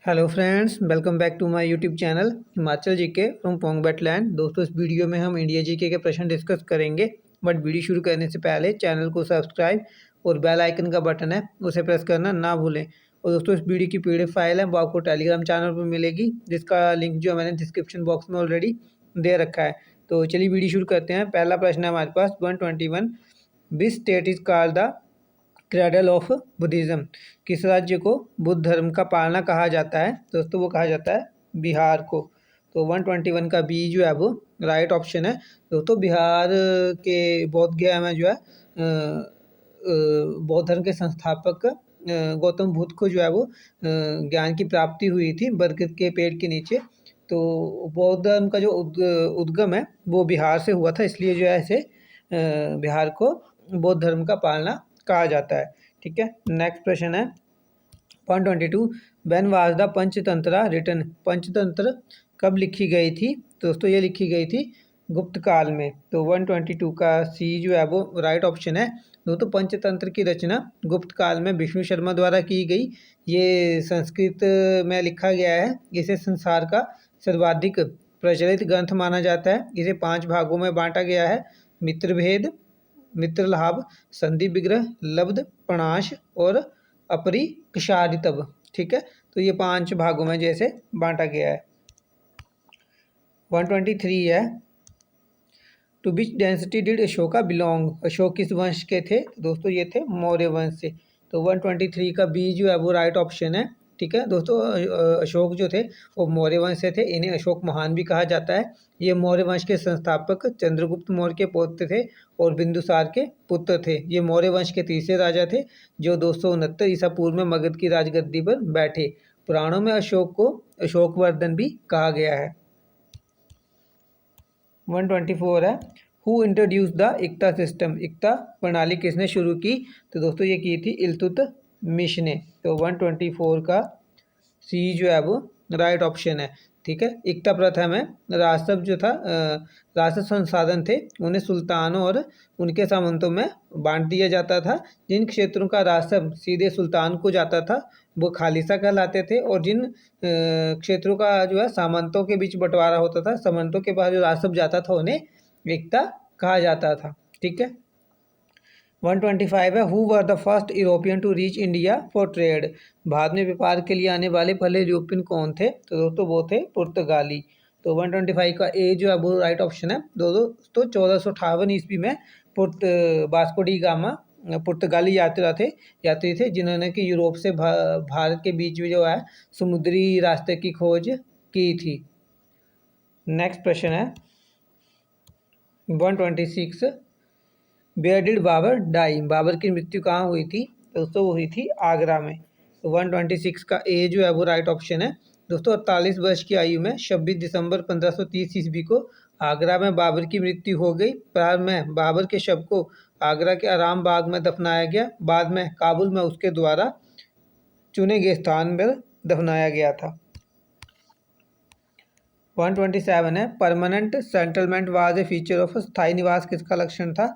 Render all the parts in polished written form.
Hello friends, welcome back to my YouTube channel Himachal GK from Pong wetland. दोस्तों, इस video में हम इंडिया जीके के प्रश्न डिस्कस करेंगे। बट वीडियो शुरू करने से पहले चैनल को सब्सक्राइब और बेल आइकन का बटन है उसे प्रेस करना ना भूलें। और दोस्तों, इस वीडियो की पीडीएफ फाइल है वो आपको टेलीग्राम चैनल पर मिलेगी, जिसका लिंक जो मैंने डिस्क्रिप्शन बॉक्स में ऑलरेडी दे रखा है। तो चलिए वीडियो शुरू करते हैं। पहला प्रश्न है हमारे पास 121। Which state is called the cradle of Buddhism? किस राज्य को बुद्ध धर्म का पालना कहा जाता है? दोस्तों, वो कहा जाता है बिहार को। तो 121 का बी जो है वो राइट ऑप्शन है। दोस्तों, बिहार के बौद्ध गया में जो है बौद्ध धर्म के संस्थापक गौतम बुद्ध को जो है वो ज्ञान की प्राप्ति हुई थी बरगद के पेड़ के नीचे। तो बौद्ध धर्म का जो उद्गम है वो बिहार से हुआ था, इसलिए जो है इसे बिहार को बौद्ध धर्म का पालना कहा जाता है। ठीक है, नेक्स्ट प्रश्न है 122। When was the Panchatantra written? Panchatantra कब लिखी गई थी? तो दोस्तों, ये लिखी गई थी गुप्त काल में। तो 122 का सी जो है वो राइट ऑप्शन है। दोस्तों, पंचतंत्र की रचना गुप्त काल में विष्णु शर्मा द्वारा की गई। ये संस्कृत में लिखा गया है। इसे संसार का सर्वाधिक प्रचलित ग्रंथ माना जाता है। इसे 5 भागों में बांटा गया है: मित्रभेद, मित्रलाभ, संधि विग्रह, लब्ध, प्रणाश और अपरिक्षादितव। ठीक है, तो ये 5 भागों में जैसे बांटा गया है। 123 है to which dynasty did Ashoka belong? Ashoka किस वंश के थे? दोस्तों, ये थे मौर्य वंश से। तो 123 का बी जो है वो राइट ऑप्शन है। ठीक है दोस्तों, अशोक जो थे वो मौर्य वंश से थे। इन्हें अशोक महान भी कहा जाता है। ये मौर्य वंश के संस्थापक चंद्रगुप्त मौर्य के पौत्र थे और बिंदुसार के पुत्र थे। ये मौर्य वंश के तीसरे राजा थे जो 269 ईसा पूर्व में मगध की राजगद्दी पर बैठे। पुराणों में अशोक को अशोकवर्धन भी कहा गया है। 124 है हु इंट्रोड्यूस द इक्ता सिस्टम? इक्ता प्रणाली किसने शुरू की? तो दोस्तों, ये की थी इल्तुतमिश ने। तो 124 का सी जो है वो राइट ऑप्शन है। ठीक है, इक्ता प्रथा में राजस्व जो था राजस्व संसाधन थे उन्हें सुल्तानों और उनके सामंतों में बांट दिया जाता था। जिन क्षेत्रों का राजस्व सीधे सुल्तान को जाता था वो खालिसा कहलाते थे, और जिन क्षेत्रों का जो है सामंतों के बीच बंटवारा होता था, सामंतों के पास जो राजस्व जाता था उन्हें इक्ता कहा जाता था। ठीक है, 125 है who were the first European to reach India for trade? Bharat में व्यापार के लिए आने वाले पहले यूरोपियन कौन थे? तो दोस्तों, वो थे पुर्तगाली। तो 125 का ए जो है वो राइट ऑप्शन है। दोस्तों, 1458 ईस्वी में वास्को डी गामा पुर्तगाली यात्री थे जिन्होंने कि यूरोप से भारत के बीच में जो है समुद्री रास्ते की खोज की थी। नेक्स्ट प्रश्न है 126। Where did Babur die? Babur की मृत्यु कहाँ हुई थी? दोस्तों, वो हुई थी आगरा में। तो 126 का ए जो है वो राइट ऑप्शन है। दोस्तों, 48 वर्ष की आयु में 26 दिसंबर 1530 ईस्वी को आगरा में बाबर की मृत्यु हो गई। प्रारंभ में बाबर के शव को आगरा के आराम बाग में दफनाया गया। बाद में काबुल में उसके द्वारा चुने गए स्थान पर दफनाया गया था। 127 है permanent settlement was a feature of स्थायी निवास किसका लक्षण था?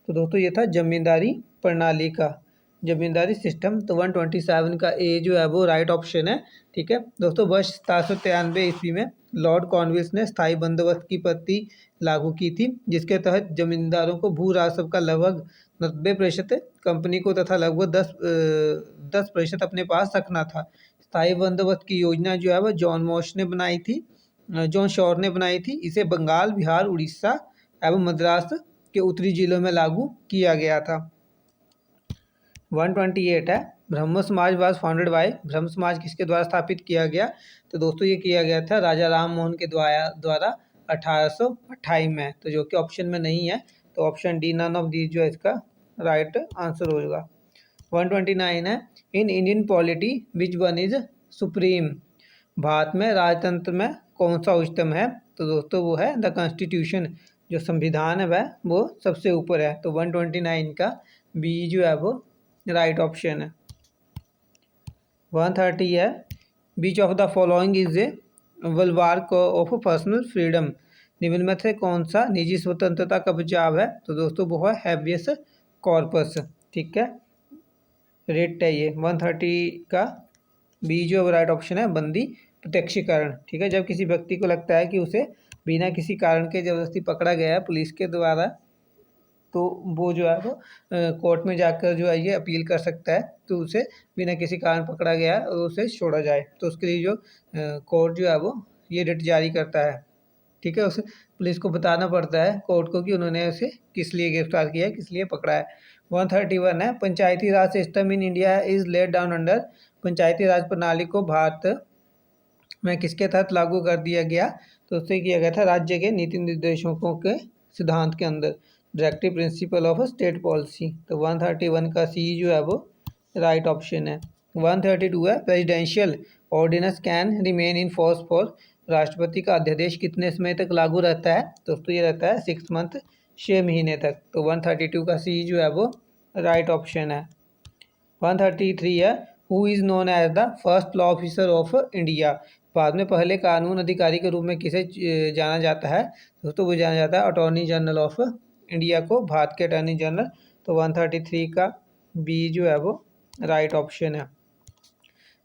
तो दोस्तों, ये था जमींदारी प्रणाली का, जमींदारी सिस्टम। तो 127 का ए जो है वो राइट ऑप्शन है। ठीक है दोस्तों, वर्ष 1793 ईस्वी में लॉर्ड कॉर्नवालिस ने स्थायी बंदोबस्त की पद्धति लागू की थी, जिसके तहत जमींदारों को भू राजस्व का लगभग 90% कंपनी को तथा लगभग 10% अपने पास रखना था। स्थायी बंदोबस्त की योजना जो है वह जॉन शॉर ने बनाई थी। इसे बंगाल, बिहार, उड़ीसा एवं मद्रास के उत्तरी जिलों में लागू किया गया था। 128 है ब्रह्म समाज वाज फाउंडेड बाय? ब्रह्म समाज किसके द्वारा स्थापित किया गया? तो दोस्तों, ये किया गया था राजा राम मोहन के द्वारा 1828 में। तो जो कि ऑप्शन में नहीं है, तो option D none of these जो है इसका राइट आंसर होगा। 129 है in Indian polity which one is supreme? Bharat में राजतंत्र में कौन सा उच्चतम है? तो दोस्तों, वो है द कॉन्स्टिट्यूशन। जो संविधान है वह वो सबसे ऊपर है। तो 129 का बी जो है वो राइट ऑप्शन है। 130 है which of the following is a bulwark of personal freedom? निम्न में से कौन सा निजी स्वतंत्रता का बचाव है? तो दोस्तों, वो है हैबियस कॉर्पस। ठीक है, रेट है ये 130 का बी जो राइट ऑप्शन है बंदी प्रत्यक्षीकरण। ठीक है, जब किसी व्यक्ति को लगता है कि उसे बिना किसी कारण के ज़बरदस्ती पकड़ा गया है पुलिस के द्वारा, तो वो जो है वो कोर्ट में जाकर जो है ये अपील कर सकता है, तो उसे बिना किसी कारण पकड़ा गया है और उसे छोड़ा जाए, तो उसके लिए जो कोर्ट जो है वो ये रिट जारी करता है। ठीक है, उसे पुलिस को बताना पड़ता है कोर्ट को कि उन्होंने उसे किस लिए गिरफ्तार किया है, किस लिए पकड़ा है। 131 है, Panchayati Raj system in India is laid down under. Panchayati Raj प्रणाली को भारत में किसके तहत लागू कर दिया गया, तो उससे किया गया था राज्य के नीति निर्देशकों के सिद्धांत के अंदर, directive principle of state policy. तो 131 का सी जो है वो राइट ऑप्शन है। 132 है, presidential ordinance can remain in force for. राष्ट्रपति का अध्यादेश कितने समय तक लागू रहता है, दोस्तों ये रहता है 6 मंथ, 6 महीने तक। तो 132 का सी जो है वो राइट ऑप्शन है। 133 है, who is known as the first law officer of India. Bharat में पहले कानून अधिकारी के रूप में किसे जाना जाता है, दोस्तों वो जाना जाता है अटॉर्नी जनरल ऑफ इंडिया को, भारत के अटॉर्नी जनरल। तो 133 का बी जो है वो राइट ऑप्शन है।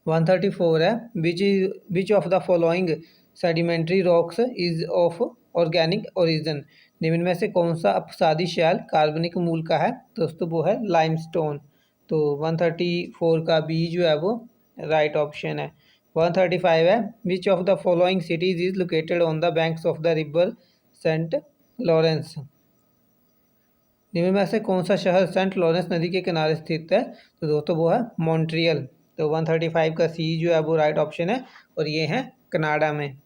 134 है, which of the following sedimentary rocks is of organic origin. निम्न में से कौन सा अपसादी शैल कार्बनिक मूल का है, दोस्तों वो है लाइमस्टोन। तो 134 का बी जो है वो राइट ऑप्शन है। 135 है, which of the following cities is located on the banks of the river Saint Lawrence. निम्न में से कौन सा शहर सेंट लॉरेंस नदी के किनारे स्थित है, तो दोस्तों वो है मॉन्ट्रियल। तो 135 का सी जो है वो राइट ऑप्शन है और ये है कनाडा में।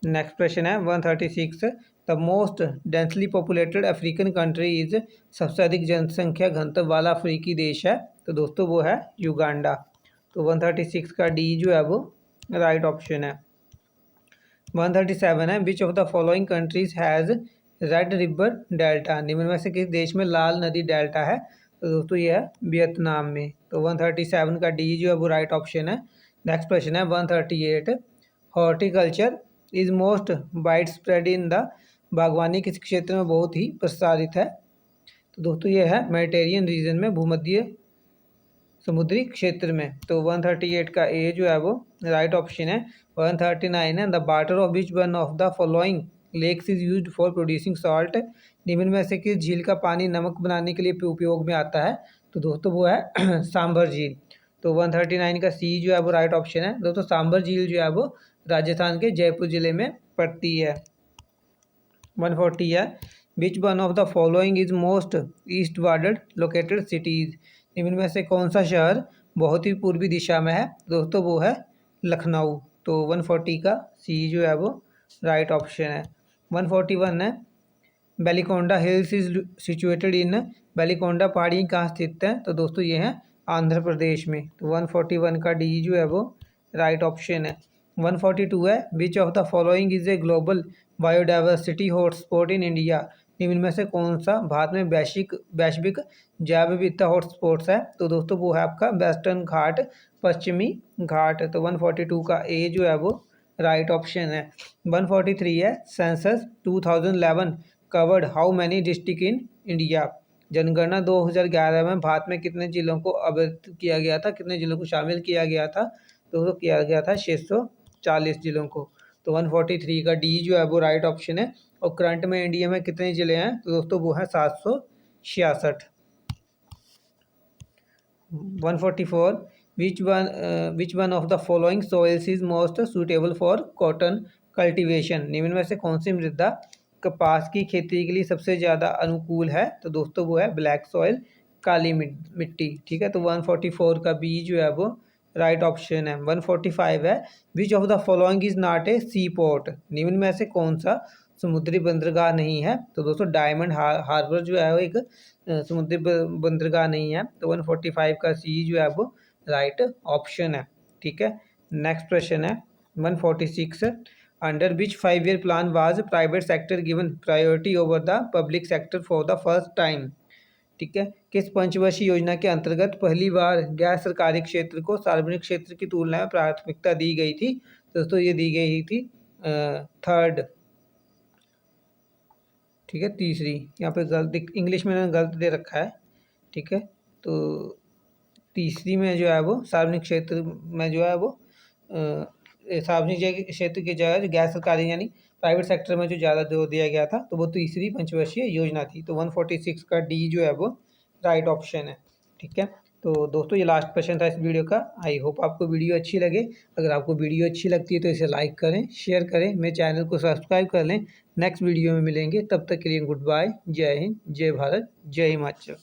नेक्स्ट क्वेश्चन है 136, the most densely populated African country is. सबसे अधिक जनसंख्या घनत्व वाला अफ्रीकी देश है, तो दोस्तों वो है युगांडा। तो 136 का डी जो है वो राइट ऑप्शन है। 137 है, which of the following countries has red river delta. निम्न में से किस देश में लाल नदी डेल्टा है, तो दोस्तों ये है वियतनाम में। तो 137 का डी जो है वो राइट ऑप्शन है। नेक्स्ट क्वेश्चन है 138, horticulture is most wide spread in the. बागवानी किस क्षेत्र में बहुत ही प्रसारित है, तो दोस्तों ये है मेडिटेरियन रीजन में, भूमध्य समुद्री क्षेत्र में। तो 138 का ए जो है वो राइट ऑप्शन है। 139 है, the water of which one of the following lakes is used for producing salt. निम्न में से किस झील का पानी नमक बनाने के लिए उपयोग में आता है, तो दोस्तों वो है सांभर झील। तो 139 का सी जो है वो राइट ऑप्शन है। दोस्तों सांभर झील जो है वो राजस्थान के जयपुर जिले में पड़ती है। 140 है, which one of the following is most east warded located cities. निम्न में से कौन सा शहर बहुत ही पूर्वी दिशा में है, दोस्तों वो है लखनऊ। तो 140 का सी जो है वो राइट ऑप्शन है। 141 है, बेलिकोंडा हिल्स इज सिचुएटेड इन। बेलिकोंडा पहाड़ी कहाँ स्थित है, तो दोस्तों ये है आंध्र प्रदेश में। तो 141 का डी जो है वो राइट ऑप्शन है। 142 है, which of the following is a global biodiversity hotspot in India. निम्न में से कौन सा भारत में वैश्विक जैव विविधता हॉटस्पॉट्स है, तो दोस्तों वो है आपका वेस्टर्न घाट, पश्चिमी घाट। तो 142 का ए जो है वो राइट ऑप्शन है। 143 है, census 2011 covered how many district in India. जनगणना 2011 में भारत में कितने जिलों को अवतरित किया गया था, कितने जिलों को शामिल किया गया था, तो किया गया था 640 जिलों को। तो 143 का डी जो है वो राइट ऑप्शन है। और करंट में इंडिया में कितने ज़िले हैं, तो दोस्तों वो हैं 766। 144, विच one of the following soils is most suitable for cotton cultivation. निम्न में से कौन सी मृदा कपास की खेती के लिए सबसे ज़्यादा अनुकूल है, तो दोस्तों वो है ब्लैक सॉइल, काली मिट्टी। ठीक है, तो 144 का बी जो है वो राइट ऑप्शन है। 145 है, which of the following is not a sea port. निम्न में से कौन सा समुद्री बंदरगाह नहीं है, तो दोस्तों डायमंड हार्बर जो है वो एक समुद्री बंदरगाह नहीं है। तो 145 का सी जो है वो राइट ऑप्शन है। ठीक है, नेक्स्ट क्वेश्चन है 146, under which 5 year plan was private sector given priority over the public sector for the first time. ठीक है, किस पंचवर्षीय योजना के अंतर्गत पहली बार गैर सरकारी क्षेत्र को सार्वजनिक क्षेत्र की तुलना में प्राथमिकता दी गई थी, दोस्तों ये दी गई थी थर्ड। ठीक है, तीसरी, यहाँ पे गलत इंग्लिश में गलत दे रखा है। ठीक है, तो तीसरी में जो है वो सार्वजनिक क्षेत्र में जो है वो सार्वजनिक क्षेत्र की जगह जो गैर सरकारी यानी प्राइवेट सेक्टर में जो ज़्यादा जोर दिया गया था, तो वो तीसरी पंचवर्षीय योजना थी। तो 146 का डी जो है वो राइट ऑप्शन है। ठीक है, तो दोस्तों ये लास्ट क्वेश्चन था इस वीडियो का। आई होप आपको वीडियो अच्छी लगे। अगर आपको वीडियो अच्छी लगती है तो इसे लाइक करें, शेयर करें, मेरे चैनल को सब्सक्राइब कर लें। नेक्स्ट वीडियो में मिलेंगे, तब तक के लिए गुड बाय। जय हिंद, जय भारत, जय हिमाचल।